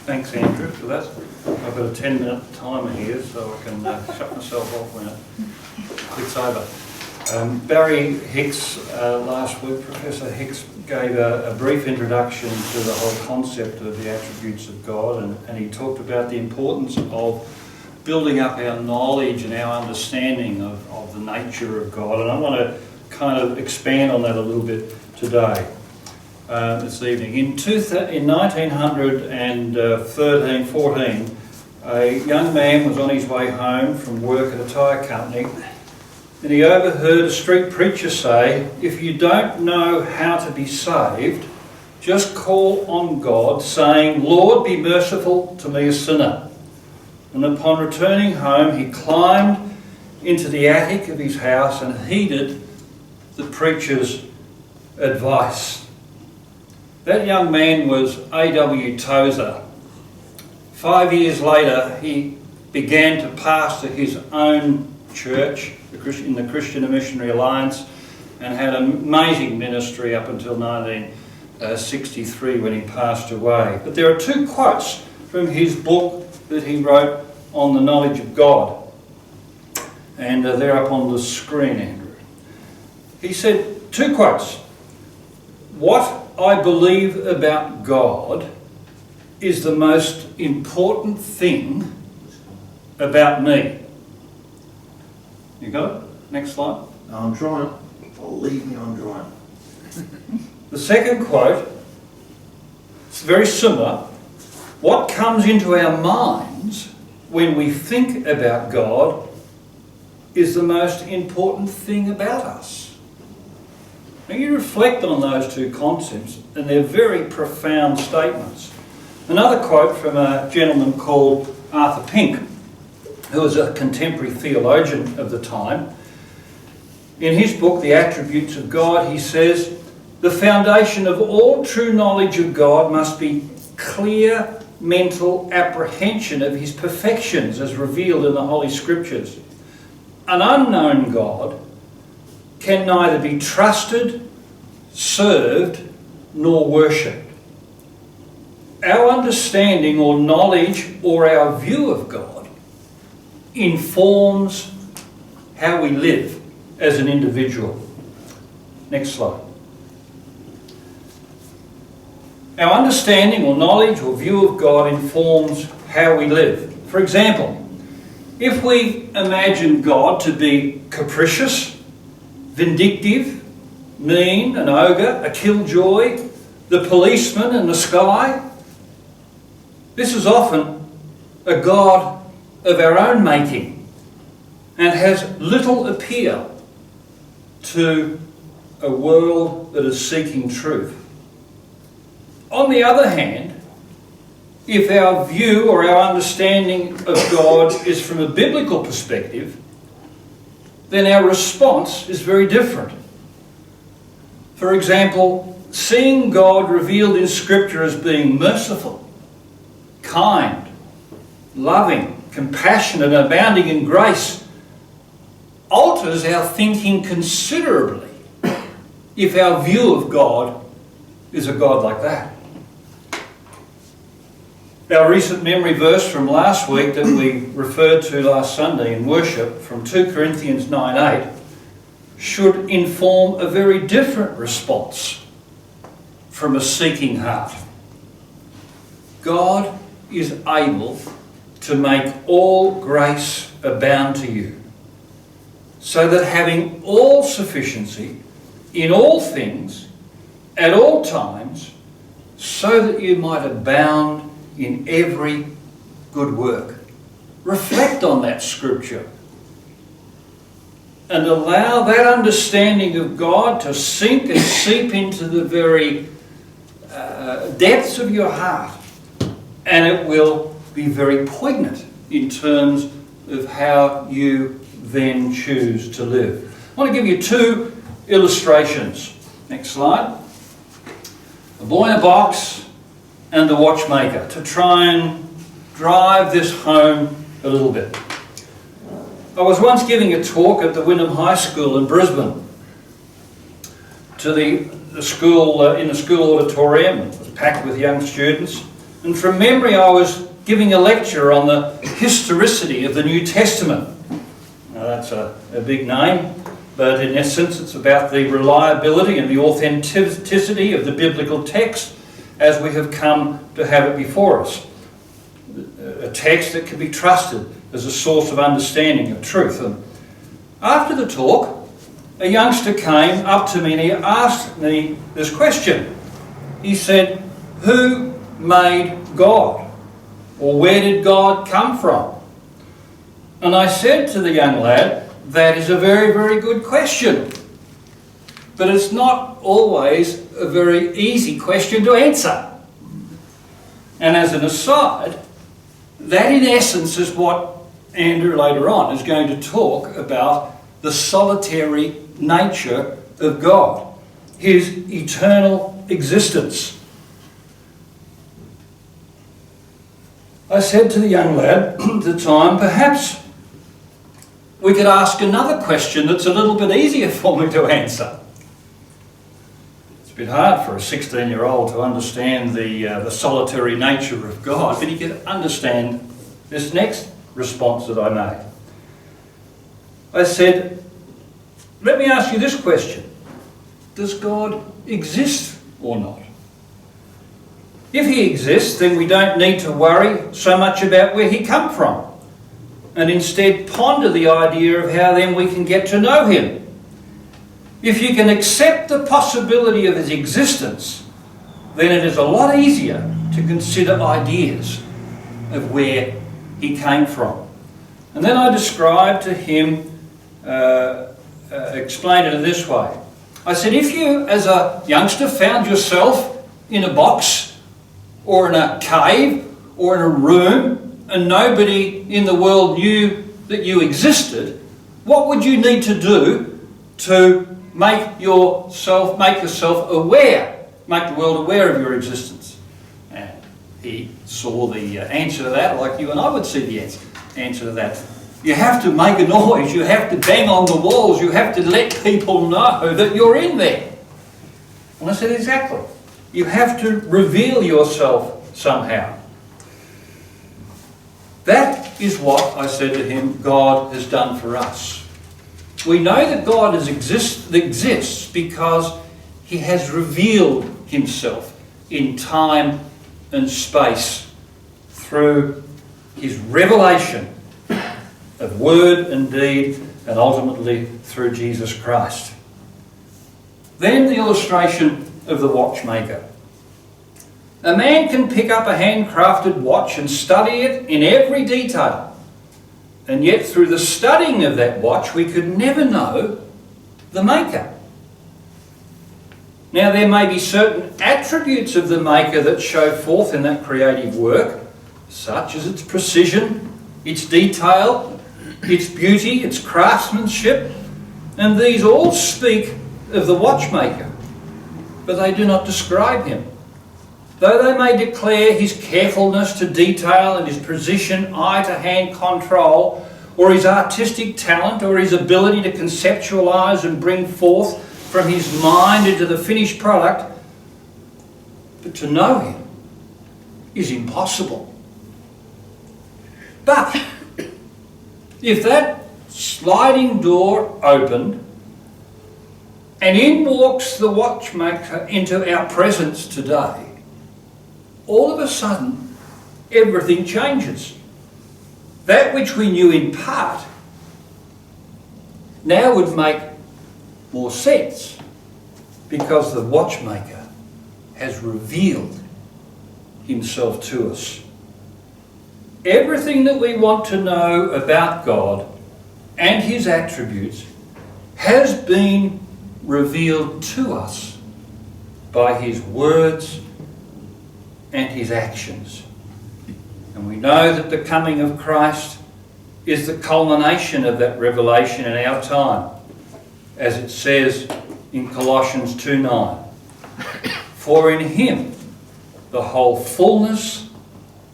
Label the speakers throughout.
Speaker 1: Thanks, Andrew, for that. I've got a 10-minute timer here, so I can shut myself off when it clicks over. Barry Hicks, last week, Professor Hicks gave a brief introduction to the whole concept of the attributes of God, and he talked about the importance of building up our knowledge and our understanding of the nature of God. And I want to kind of expand on that a little bit today, this evening. In 1913-14, a young man was on his way home from work at a tyre company, and he overheard a street preacher say, "If you don't know how to be saved, just call on God, saying, 'Lord, be merciful to me, a sinner.'" And upon returning home, he climbed into the attic of his house and heeded the preacher's advice. That young man was A.W. Tozer. 5 years later, he began to pastor his own church in the Christian Missionary Alliance, and had an amazing ministry up until 1963 when he passed away. But there are two quotes from his book that he wrote on the knowledge of God, and they're up on the screen, Andrew. He said, two quotes: "What I believe about God is the most important thing about me." You got it? Next slide.
Speaker 2: No, I'm trying. Believe me, I'm trying.
Speaker 1: The second quote, it's very similar. "What comes into our minds when we think about God is the most important thing about us." Now you reflect on those two concepts, and they're very profound statements. Another quote from a gentleman called Arthur Pink, who was a contemporary theologian of the time. In his book, The Attributes of God, he says, "The foundation of all true knowledge of God must be clear mental apprehension of his perfections as revealed in the Holy Scriptures. An unknown God can neither be trusted, served, nor worshipped. Our understanding or knowledge or our view of God informs how we live as an individual." Next slide. Our understanding or knowledge or view of God informs how we live. For example, if we imagine God to be capricious, vindictive, mean, an ogre, a killjoy, the policeman in the sky, this is often a God of our own making and has little appeal to a world that is seeking truth. On the other hand, if our view or our understanding of God is from a biblical perspective, then our response is very different. For example, seeing God revealed in Scripture as being merciful, kind, loving, compassionate, and abounding in grace alters our thinking considerably if our view of God is a God like that. Our recent memory verse from last week that we referred to last Sunday in worship, from 2 Corinthians 9:8, should inform a very different response from a seeking heart. God is able to make all grace abound to you, so that having all sufficiency in all things, at all times, so that you might abound in every good work. Reflect on that scripture and allow that understanding of God to sink and seep into the very depths of your heart, and it will be very poignant in terms of how you then choose to live. I want to give you two illustrations. Next slide. A boy in a box and the watchmaker, to try and drive this home a little bit. I was once giving a talk at the Wynnum High School in Brisbane to the school in the school auditorium. It was packed with young students. And from memory I was giving a lecture on the historicity of the New Testament. Now that's a big name, but in essence it's about the reliability and the authenticity of the biblical text as we have come to have it before us. A text that can be trusted as a source of understanding of truth. And after the talk, a youngster came up to me and he asked me this question. He said, "Who made God?" Or "Where did God come from?" And I said to the young lad, "That is a very, very good question. But it's not always a very easy question to answer." And as an aside, that in essence is what Andrew later on is going to talk about, the solitary nature of God, his eternal existence. I said to the young lad at the time, perhaps we could ask another question that's a little bit easier for me to answer. It's a bit hard for a 16-year-old to understand the solitary nature of God, but he could understand this next response that I made. I said, let me ask you this question. Does God exist or not? If he exists, then we don't need to worry so much about where he come from, and instead ponder the idea of how then we can get to know him. If you can accept the possibility of his existence, then it is a lot easier to consider ideas of where he came from. And then I described to him, explained it in this way. I said, if you as a youngster found yourself in a box or in a cave or in a room and nobody in the world knew that you existed, what would you need to do to make yourself aware, make the world aware of your existence? And he saw the answer to that, like you and I would see the answer to that. You have to make a noise, you have to bang on the walls, you have to let people know that you're in there. And I said, exactly. You have to reveal yourself somehow. That is what, I said to him, God has done for us. We know that God exists because he has revealed himself in time and space through his revelation of word and deed, and ultimately through Jesus Christ. Then the illustration of the watchmaker. A man can pick up a handcrafted watch and study it in every detail, and yet through the studying of that watch we could never know the maker. Now there may be certain attributes of the maker that show forth in that creative work, such as its precision, its detail, its beauty, its craftsmanship, and these all speak of the watchmaker, but they do not describe him. Though they may declare his carefulness to detail and his precision, eye-to-hand control, or his artistic talent, or his ability to conceptualise and bring forth from his mind into the finished product, but to know him is impossible. But if that sliding door opened and in walks the watchmaker into our presence today, all of a sudden everything changes. That which we knew in part now would make more sense because the watchmaker has revealed himself to us. Everything that we want to know about God and his attributes has been revealed to us by his words and his actions. And we know that the coming of Christ is the culmination of that revelation in our time, as it says in Colossians 2:9. For in him the whole fullness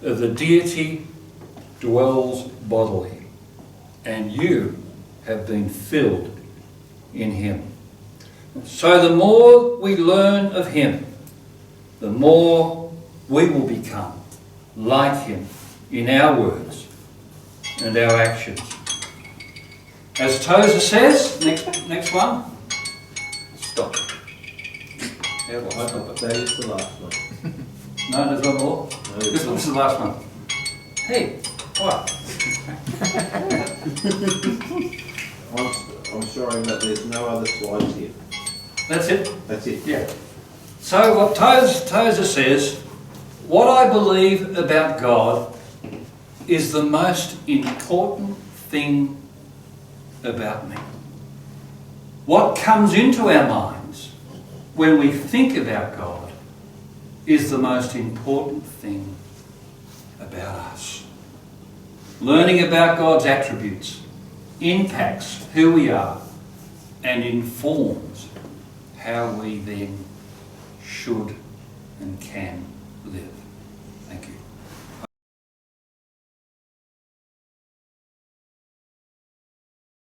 Speaker 1: of the deity dwells bodily, and you have been filled in him. So the more we learn of him, the more we will become like him in our words and our actions. As Tozer says, next one. Stop. How do I stop it?
Speaker 2: That is the last one.
Speaker 1: No, there's one more.
Speaker 2: No,
Speaker 1: This one's the last one. Hey, what?
Speaker 2: I'm sorry, but there's no other slides here.
Speaker 1: That's it?
Speaker 2: That's it.
Speaker 1: Yeah. So what Tozer says, what I believe about God is the most important thing about me. What comes into our minds when we think about God is the most important thing about us. Learning about God's attributes impacts who we are and informs how we then should and can live.